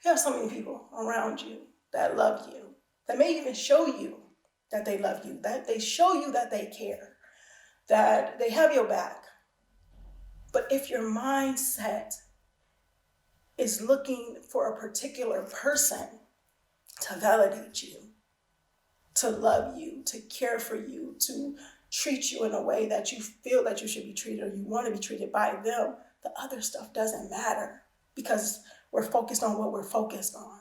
You have so many people around you that love you, that may even show you that they love you, that they show you that they care, that they have your back. But if your mindset is looking for a particular person to validate you, to love you, to care for you, to treat you in a way that you feel that you should be treated or you want to be treated by them, the other stuff doesn't matter because we're focused on what we're focused on.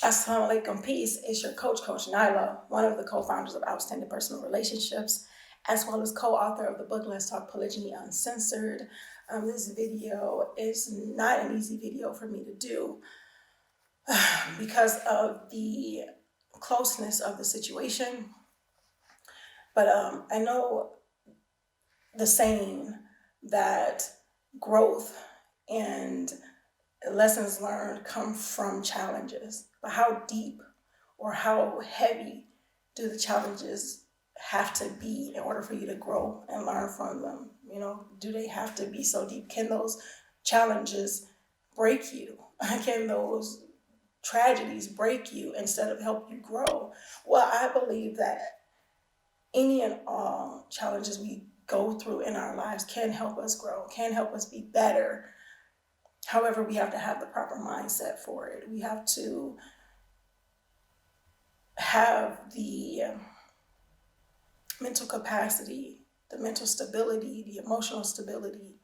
Assalamu alaikum, peace. It's your coach, Coach Nyla, one of the co-founders of Outstanding Personal Relationships, as well as co-author of the book, Let's Talk Polygyny Uncensored. This video is not an easy video for me to do because of the closeness of the situation. But I know the saying that growth and lessons learned come from challenges. But how deep or how heavy do the challenges have to be in order for you to grow and learn from them? You know, do they have to be so deep? Can those challenges break you? Can those tragedies break you instead of help you grow? Well, I believe that any and all challenges we go through in our lives can help us grow, can help us be better. However, we have to have the proper mindset for it. We have to have the mental capacity, the mental stability, the emotional stability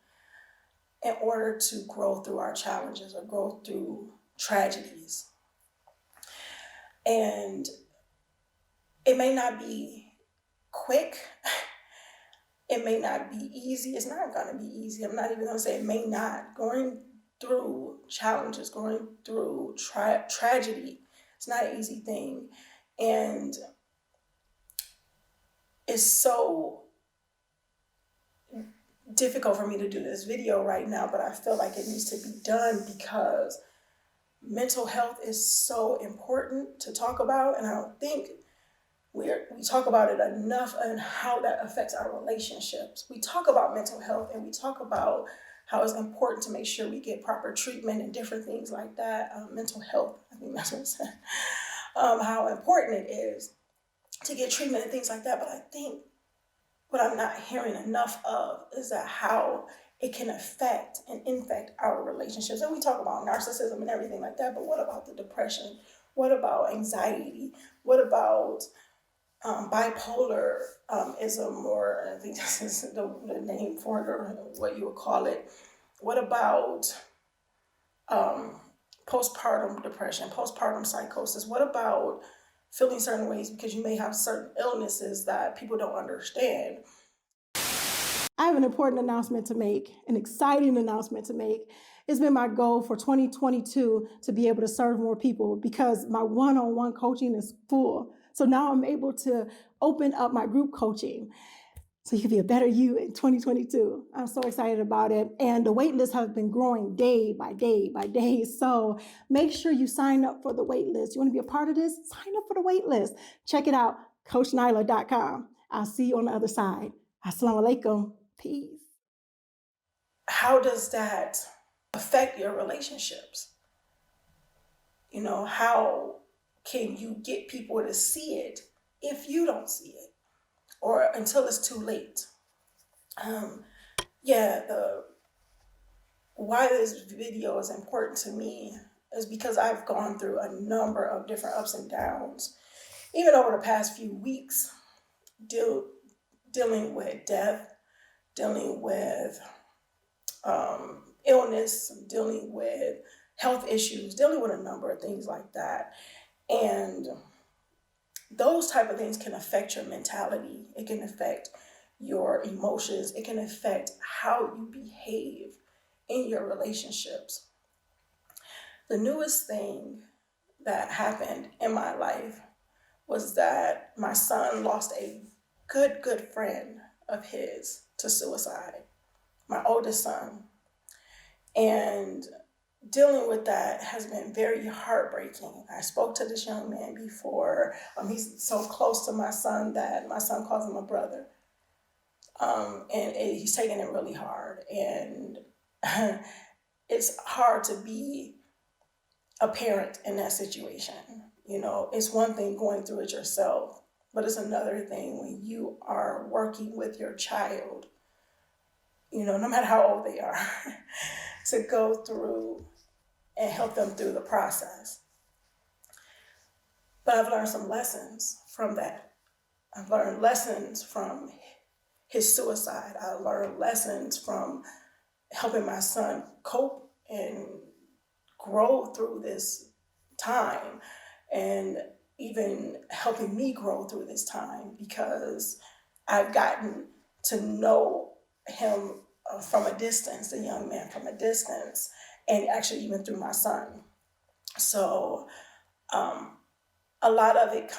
in order to grow through our challenges or grow through tragedies. And it may not be quick. It may not be easy. It's not going to be easy. I'm not even going to say it may not. Going through challenges, going through tragedy, it's not an easy thing. And it's so difficult for me to do this video right now, but I feel like it needs to be done because mental health is so important to talk about, and I don't think we talk about it enough and how that affects our relationships. We talk about mental health and we talk about how it's important to make sure we get proper treatment and different things like that. Mental health, I think that's what it said. How important it is to get treatment and things like that. But I think what I'm not hearing enough of is that how it can affect and infect our relationships. And we talk about narcissism and everything like that, but what about the depression? What about anxiety? What about bipolarism, or I think this is the name for it, or what you would call it. What about postpartum depression, postpartum psychosis? What about feeling certain ways because you may have certain illnesses that people don't understand? I have an important announcement to make, an exciting announcement to make. It's been my goal for 2022 to be able to serve more people because my one-on-one coaching is full. So now I'm able to open up my group coaching so you can be a better you in 2022. I'm so excited about it. And the wait list has been growing day by day by day. So make sure you sign up for the wait list. You want to be a part of this? Sign up for the wait list. Check it out, CoachNyla.com. I'll see you on the other side. Assalamu alaikum. Peace. How does that affect your relationships? You know, how can you get people to see it if you don't see it, or until it's too late? Why this video is important to me is because I've gone through a number of different ups and downs, even over the past few weeks, dealing with death, dealing with illness, dealing with health issues, dealing with a number of things like that. And those type of things can affect your mentality. It can affect your emotions. It can affect how you behave. in your relationships. The newest thing that happened in my life was that my son lost a good friend of his to suicide, my oldest son. And dealing with that has been very heartbreaking. I spoke to this young man before. He's so close to my son that my son calls him a brother. He's taking it really hard. And it's hard to be a parent in that situation. You know, it's one thing going through it yourself, but it's another thing when you are working with your child, you know, no matter how old they are, to go through and help them through the process. But I've learned some lessons from that. I've learned lessons from his suicide. I learned lessons from helping my son cope and grow through this time, and even helping me grow through this time, because I've gotten to know him from a distance, the young man from a distance, and actually even through my son. So a lot of it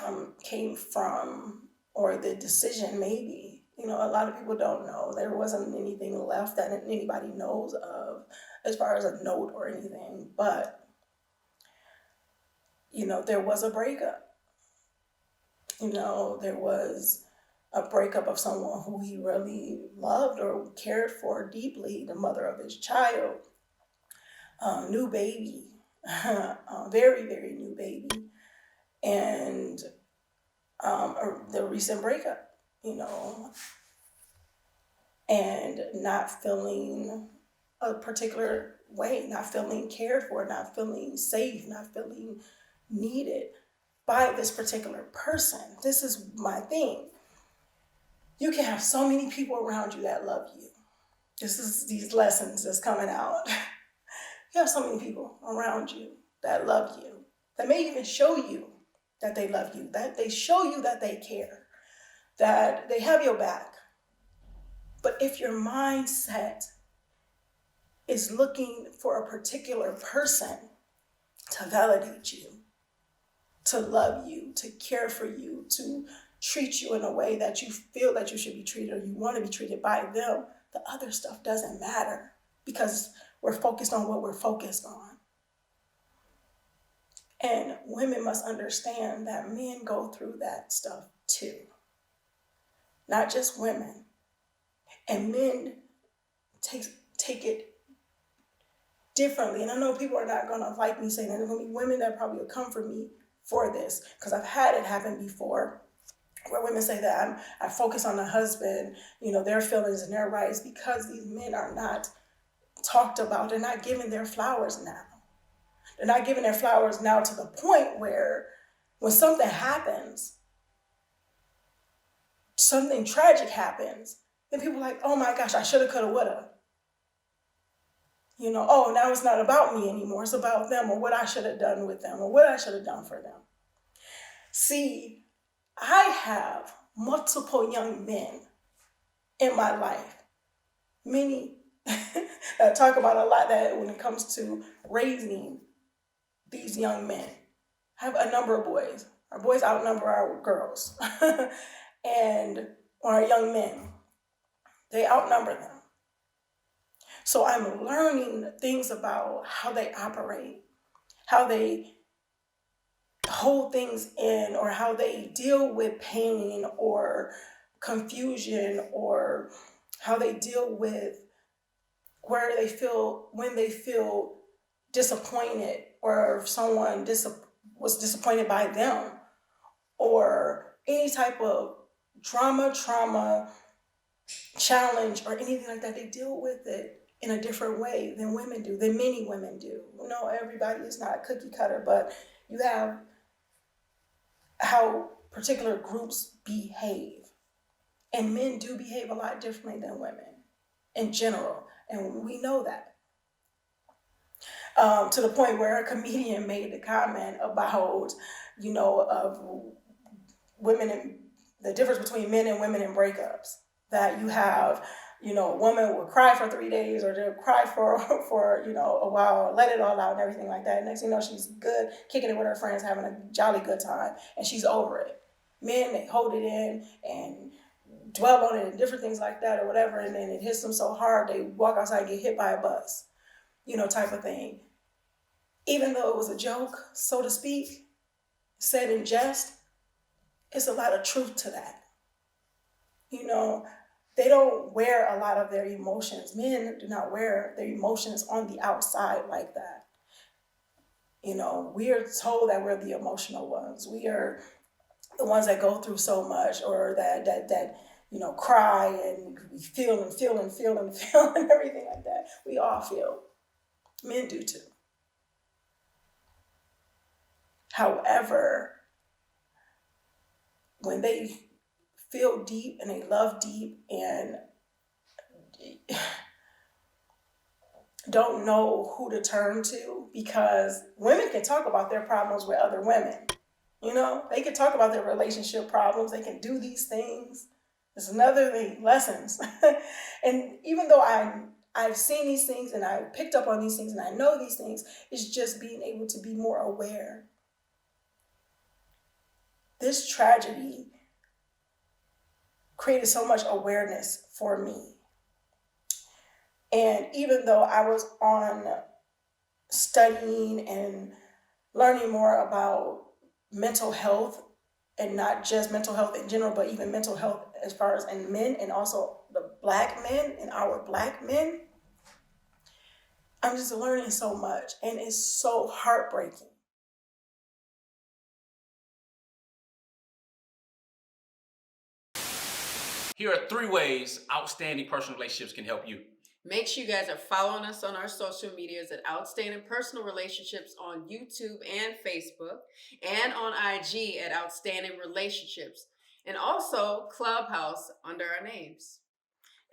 came from, or the decision maybe, you know, a lot of people don't know. There wasn't anything left that anybody knows of as far as a note or anything, but, you know, there was a breakup. You know, there was a breakup of someone who he really loved or cared for deeply, the mother of his child, new baby, very, very new baby, and the recent breakup, you know, and not feeling a particular way, not feeling cared for, not feeling safe, not feeling needed by this particular person. This is my thing. You can have so many people around you that love you. This is these lessons that's coming out. You have so many people around you that love you, that may even show you that they love you, that they show you that they care, that they have your back. But if your mindset is looking for a particular person to validate you, to love you, to care for you, to treat you in a way that you feel that you should be treated, or you want to be treated by them, the other stuff doesn't matter, because we're focused on what we're focused on. And women must understand that men go through that stuff too. Not just women. And men take it differently. And I know people are not going to like me saying that. There's going to be women that probably will come for me for this, because I've had it happen before, where women say that I focus on the husband, you know, their feelings and their rights, because these men are not talked about. They're not given their flowers now. They're not giving their flowers now, to the point where when something happens, something tragic happens, then people are like, oh my gosh, I shoulda, coulda, woulda. You know, oh, now it's not about me anymore. It's about them, or what I should have done with them, or what I should have done for them. See, I have multiple young men in my life. Many that talk about a lot, that when it comes to raising these young men. I have a number of boys. Our boys outnumber our girls. And our young men, they outnumber them. So I'm learning things about how they operate, how they hold things in, or how they deal with pain or confusion, or how they deal with when they feel disappointed, or if someone was disappointed by them, or any type of trauma, challenge, or anything like that. They deal with it in a different way than many women do. You know, everybody is not cookie cutter, but you have how particular groups behave. And men do behave a lot differently than women in general, and we know that. To the point where a comedian made the comment about, you know, of women and the difference between men and women in breakups. That you have A woman will cry for 3 days or they'll cry for a while, let it all out and everything like that. Next thing you know, she's good, kicking it with her friends, having a jolly good time, and she's over it. Men, they hold it in and dwell on it and different things like that or whatever, and then it hits them so hard they walk outside and get hit by a bus, type of thing. Even though it was a joke, so to speak, said in jest, it's a lot of truth to that. They don't wear a lot of their emotions. Men do not wear their emotions on the outside like that. We are told that we're the emotional ones. We are the ones that go through so much, or that cry and we feel and feel and feel and feel and everything like that. We all feel. Men do too. However, when they feel deep and they love deep and don't know who to turn to, because women can talk about their problems with other women. They can talk about their relationship problems. They can do these things. It's another thing, lessons. And even though I've seen these things and I picked up on these things and I know these things, it's just being able to be more aware. This tragedy created so much awareness for me. And even though I was on studying and learning more about mental health, and not just mental health in general, but even mental health as far as in men and also the Black men and our Black men, I'm just learning so much, and it's so heartbreaking. Here are 3 ways outstanding personal relationships can help you. Make sure you guys are following us on our social medias at Outstanding Personal Relationships on YouTube and Facebook, and on IG at Outstanding Relationships, and also Clubhouse under our names.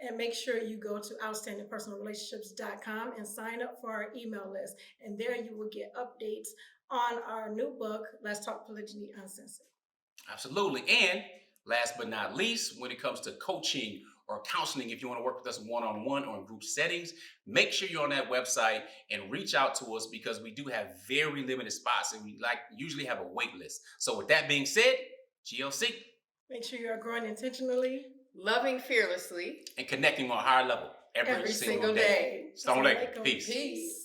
And make sure you go to outstandingpersonalrelationships.com and sign up for our email list. And there you will get updates on our new book, Let's Talk Polygyny Uncensored. Absolutely. And last but not least, when it comes to coaching or counseling, if you want to work with us one-on-one or in group settings, make sure you're on that website and reach out to us, because we do have very limited spots and we usually have a wait list. So with that being said, GLC. Make sure you are growing intentionally, loving fearlessly, and connecting on a higher level every single day. Assalamu alaikum. Peace.